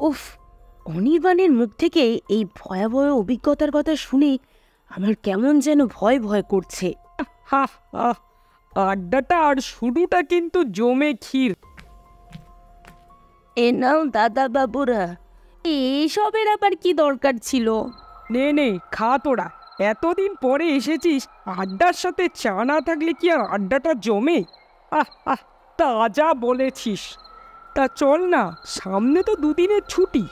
উফ, অনির্বাণের মুখ থেকে এই ভয়াবহ অভিজ্ঞতার কথা শুনে আমার কেমন যেন ভয় ভয় করছে। হা হা, আড্ডাটা আর শুরুটা কিন্তু জমে ক্ষীর। এ নাও দাদা বাবুরা, এসবের আবার কি দরকার ছিল? নে নে, খা তোরা। এতদিন পরে এসেছিস, আড্ডার সাথে চা না থাকলে কি আর আড্ডাটা জমে? আহ আহ, তাজা বলেছিস। তা চল না, সামনে তো দুদিনের ছুটি।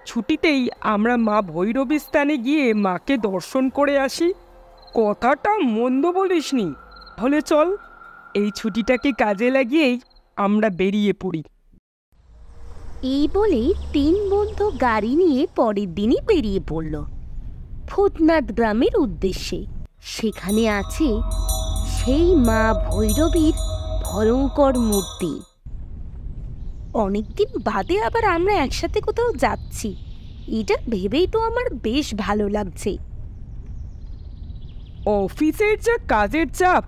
ছুটিতেই আমরা মা ভৈরবী স্থানে গিয়ে মাকে দর্শন করে আসি। কথাটা মন্দ বলিসনি। তাহলে চল, এই ছুটিটাকে কাজে লাগিয়েই আমরা বেরিয়ে পড়ি। এই বলে 3 বন্ধু গাড়ি নিয়ে পরের দিনই বেরিয়ে পড়ল ভূতনাথ গ্রামের উদ্দেশ্যে। সেখানে আছে সেই মা ভৈরবীর ভয়ঙ্কর মূর্তি। অনেকদিন বাদে আবার আমরা একসাথে কোথাও যাচ্ছি, এটা ভেবেই তো আমার বেশ ভালো লাগছে। অফিসের যা কাজের চাপ,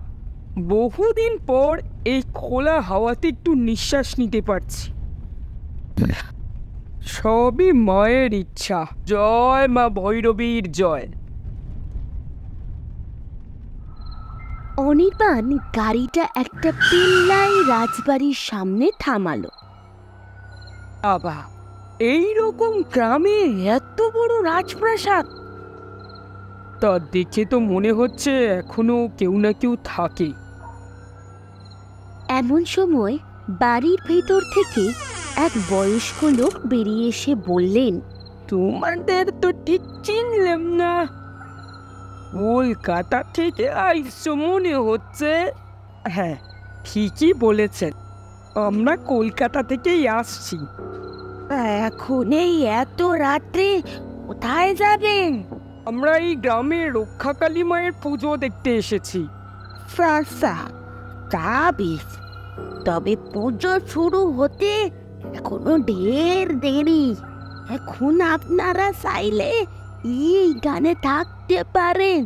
বহুদিন পর এই খোলা হাওয়াতে একটু নিঃশ্বাস নিতে পারছি। সবই মায়ের ইচ্ছা। জয় মা ভৈরবীর জয়। অনির্বাণ গাড়িটা একটা পিল্লাই রাজবাড়ির সামনে থামালো। বাবা, এইরকম গ্রামে এত বড় রাজপ্রাসাদ! তা দেখে তো মনে হচ্ছে এখনো কেউ না কেউ থাকে। এমন সময় বাড়ির ভেতর থেকে এক বয়স্ক লোক বেরিয়ে এসে বললেন, তোমাদের তো ঠিক চিনলাম না। কলকাতা থেকে আইসো মনে হচ্ছে। হ্যাঁ, ঠিকই বলেছেন, আমরা কলকাতা থেকেই আসছি। এখন এই এত রাত্রে কোথায় যাবেন? আমরা এই গ্রামের রক্ষাকালী মায়ের পুজো দেখতে এসেছি। তা বেশ, তবে পুজো শুরু হতে এখনো ঢের দেরি। এখন আপনারা চাইলে এই গানে থাকতে পারেন,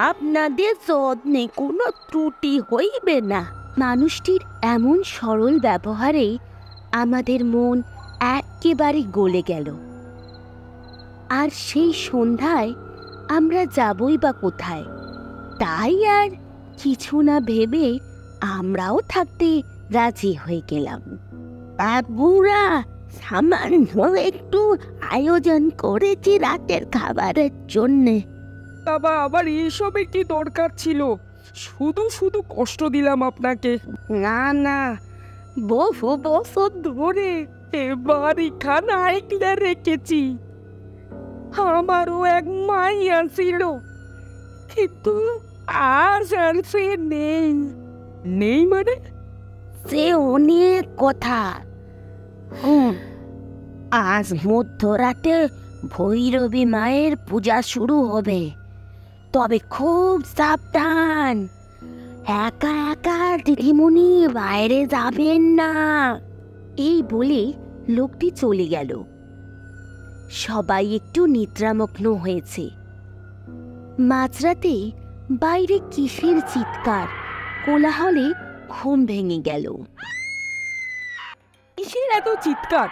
আপনাদের যত্নে কোনো ত্রুটি হইবে না। মানুষটির এমন সরল ব্যবহারে আমাদের মন একেবারে গলে গেল। আর সেই সন্ধ্যায় আমরা যাবই বা কোথায়, তাই আর কিছু না ভেবে আমরাও থাকতে রাজি হয়ে গেলাম। বাবুরা, সামান্য একটু আয়োজন করেছি রাতের খাবারের জন্যে। বাবা, আবার এসবের কি দরকার ছিল? শুধু শুধু কষ্ট দিলাম আপনাকে। না না, বহু বছর ধরে এবার এখানে আইকলে রেখেছি। আমারও এক মাইয়া ছিল, কিন্তু আজ আর সে নেই। নেই মানে? সে অনেক কথা। আজ মধ্যরাতে ভৈরবী মায়ের পূজা শুরু হবে, তবে খুব সাবধান। একা একা দিদিমণি বাইরে যাবেন না। এই বলে লোকটি চলে গেল। সবাই একটু নিদ্রামগ্ন হয়েছে। মাঝরাতে বাইরে কিসের চিৎকার, কোলাহলে ঘুম ভেঙে গেল। কিসের এত চিৎকার?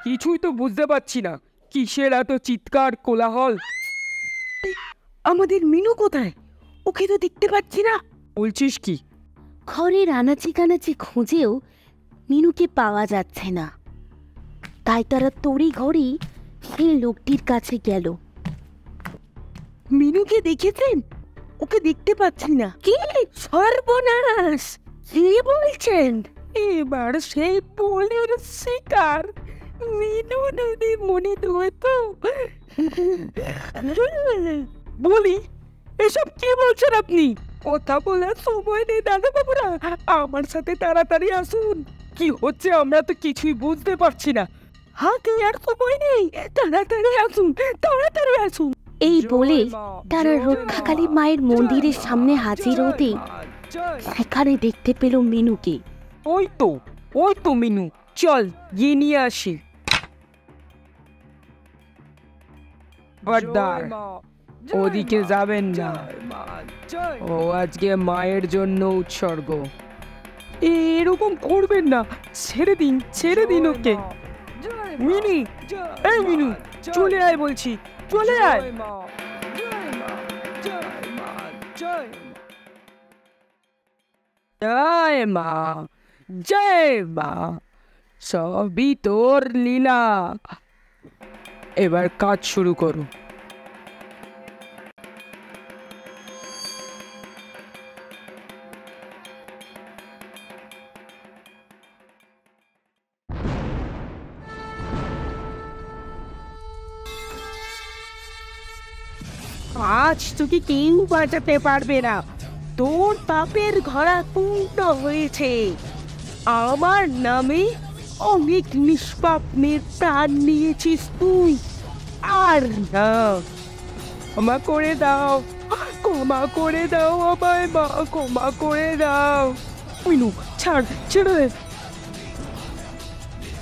কিছুই তো বুঝতে পারছি না। কিসের এত চিৎকার, কোলাহল? আমাদের মিনু কোথায়? ওকে তো দেখতে পাচ্ছি না। বলছিস কি? ঘরের আনাচে কানাচে খুঁজেও মিনুকে পাওয়া যাচ্ছে না। তাই তারা তড়ি ঘড়ি সেই লোকটির কাছে গেল। মিনুকে দেখেছেন? ওকে দেখতে পাচ্ছি না। কি সর্বনাশ! কি বলছেন? এবার সেই পোলের শিকার মিনু দিদি মনে তো। বলি, এসব কি বলছেন আপনি? কথা বলার সময় নেই দাদা বাবুরা, আমার সাথে তাড়াতাড়ি আসুন। কি হচ্ছে আমরা তো কিছুই বুঝতে পারছি না। হাতে আর সময় নেই, তাড়াতাড়ি আসুন, তাড়াতাড়ি আসুন। এই বলে তারা রক্ষাকালী মায়ের মন্দিরের সামনে হাজির হতে সেখানে দেখতে পেল মিনুকে। ওই তো মিনু, চল গিয়ে নিয়ে আসি। বড়দার, ওদিকে যাবেন না, ও আজকে মায়ের জন্য উৎসর্গ। এরকম করবেন না, ছেড়ে দিন ওকে। মিনি, এই মিনু, চলে আয় বলছি, চলে আয়। জয় মা, জয় মা, সবই তোর লীলা। এবার কাজ শুরু করো। আজ তোকে কেউ বাঁচাতে পারবে না। তোর পাপের ঘোড়া পূর্ণ হয়েছে। আমার নামে অনেক নিষ্পাপ মেয়ের প্রাণ নিয়েছিস তুই। আর না, ক্ষমা করে দাও, ক্ষমা করে দাও আমায় মা, ক্ষমা করে দাও। মিনু, ছাড়, ছেড়ে দে।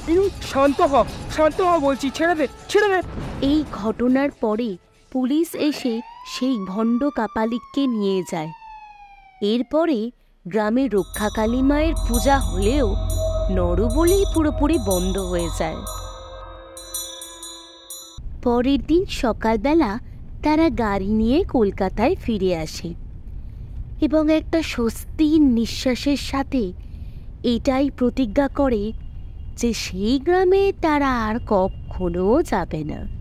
মিনু, শান্ত হ, শান্ত হ বলছি, ছেড়ে দে, ছেড়ে দে। এই ঘটনার পরে পুলিশ এসে সেই ভণ্ড কাপালিককে নিয়ে যায়। এরপরে গ্রামে রক্ষাকালী মায়ের পূজা হলেও নরবলি পুরোপুরি বন্ধ হয়ে যায়। পরের দিন সকালবেলা তারা গাড়ি নিয়ে কলকাতায় ফিরে আসে এবং একটা স্বস্তির নিঃশ্বাসের সাথে এটাই প্রতিজ্ঞা করে যে সেই গ্রামে তারা আর কখনো যাবে না।